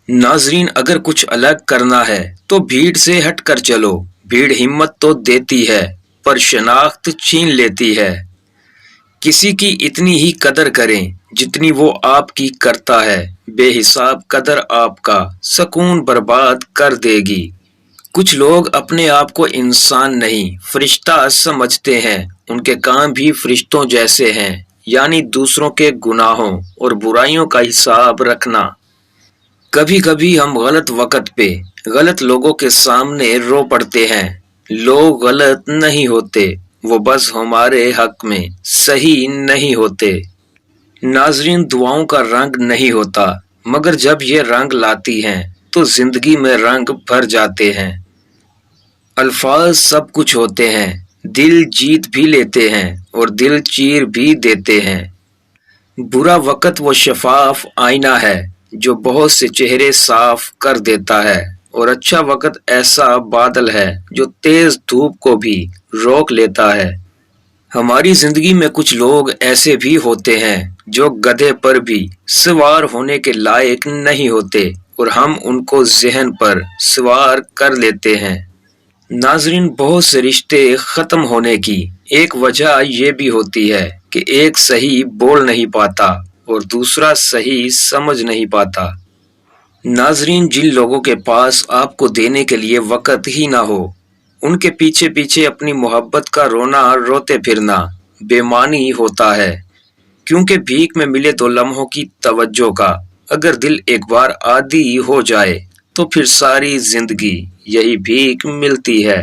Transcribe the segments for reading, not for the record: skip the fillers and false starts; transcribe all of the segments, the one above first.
ناظرین، اگر کچھ الگ کرنا ہے تو بھیڑ سے ہٹ کر چلو۔ بھیڑ ہمت تو دیتی ہے پر شناخت چھین لیتی ہے۔ کسی کی اتنی ہی قدر کریں جتنی وہ آپ کی کرتا ہے۔ بے حساب قدر آپ کا سکون برباد کر دے گی۔ کچھ لوگ اپنے آپ کو انسان نہیں فرشتہ سمجھتے ہیں۔ ان کے کام بھی فرشتوں جیسے ہیں، یعنی دوسروں کے گناہوں اور برائیوں کا حساب رکھنا۔ کبھی کبھی ہم غلط وقت پہ غلط لوگوں کے سامنے رو پڑتے ہیں۔ لوگ غلط نہیں ہوتے، وہ بس ہمارے حق میں صحیح نہیں ہوتے۔ ناظرین، دعاؤں کا رنگ نہیں ہوتا، مگر جب یہ رنگ لاتی ہیں تو زندگی میں رنگ بھر جاتے ہیں۔ الفاظ سب کچھ ہوتے ہیں، دل جیت بھی لیتے ہیں اور دل چیر بھی دیتے ہیں۔ برا وقت وہ شفاف آئینہ ہے جو بہت سے چہرے صاف کر دیتا ہے، اور اچھا وقت ایسا بادل ہے جو تیز دھوپ کو بھی روک لیتا ہے۔ ہماری زندگی میں کچھ لوگ ایسے بھی ہوتے ہیں جو گدھے پر بھی سوار ہونے کے لائق نہیں ہوتے، اور ہم ان کو ذہن پر سوار کر لیتے ہیں۔ ناظرین، بہت سے رشتے ختم ہونے کی ایک وجہ یہ بھی ہوتی ہے کہ ایک صحیح بول نہیں پاتا اور دوسرا صحیح سمجھ نہیں پاتا۔ ناظرین، جن لوگوں کے پاس آپ کو دینے کے لیے وقت ہی نہ ہو، ان کے پیچھے پیچھے اپنی محبت کا رونا روتے پھرنا بے معنی ہوتا ہے، کیونکہ بھیک میں ملے دو لمحوں کی توجہ کا اگر دل ایک بار عادی ہو جائے تو پھر ساری زندگی یہی بھیک ملتی ہے۔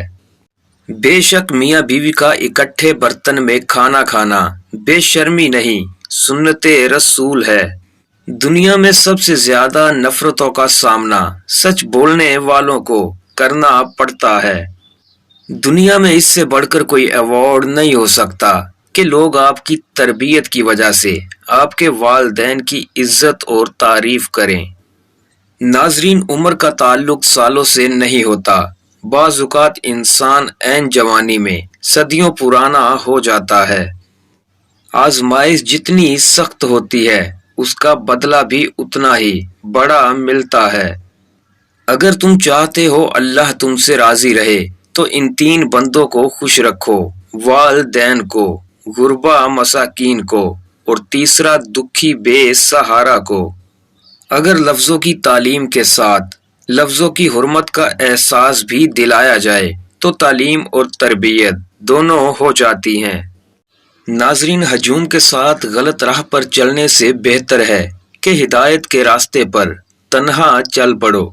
بے شک میاں بیوی کا اکٹھے برتن میں کھانا کھانا بے شرمی نہیں، سنت رسول ہے۔ دنیا میں سب سے زیادہ نفرتوں کا سامنا سچ بولنے والوں کو کرنا پڑتا ہے۔ دنیا میں اس سے بڑھ کر کوئی ایوارڈ نہیں ہو سکتا کہ لوگ آپ کی تربیت کی وجہ سے آپ کے والدین کی عزت اور تعریف کریں۔ ناظرین، عمر کا تعلق سالوں سے نہیں ہوتا، بعض اوقات انسان عین جوانی میں صدیوں پرانا ہو جاتا ہے۔ آزمائش جتنی سخت ہوتی ہے اس کا بدلہ بھی اتنا ہی بڑا ملتا ہے۔ اگر تم چاہتے ہو اللہ تم سے راضی رہے تو ان تین بندوں کو خوش رکھو: والدین کو، غربا مساکین کو، اور تیسرا دکھی بے سہارا کو۔ اگر لفظوں کی تعلیم کے ساتھ لفظوں کی حرمت کا احساس بھی دلایا جائے تو تعلیم اور تربیت دونوں ہو جاتی ہیں۔ ناظرین، ہجوم کے ساتھ غلط راہ پر چلنے سے بہتر ہے کہ ہدایت کے راستے پر تنہا چل پڑو۔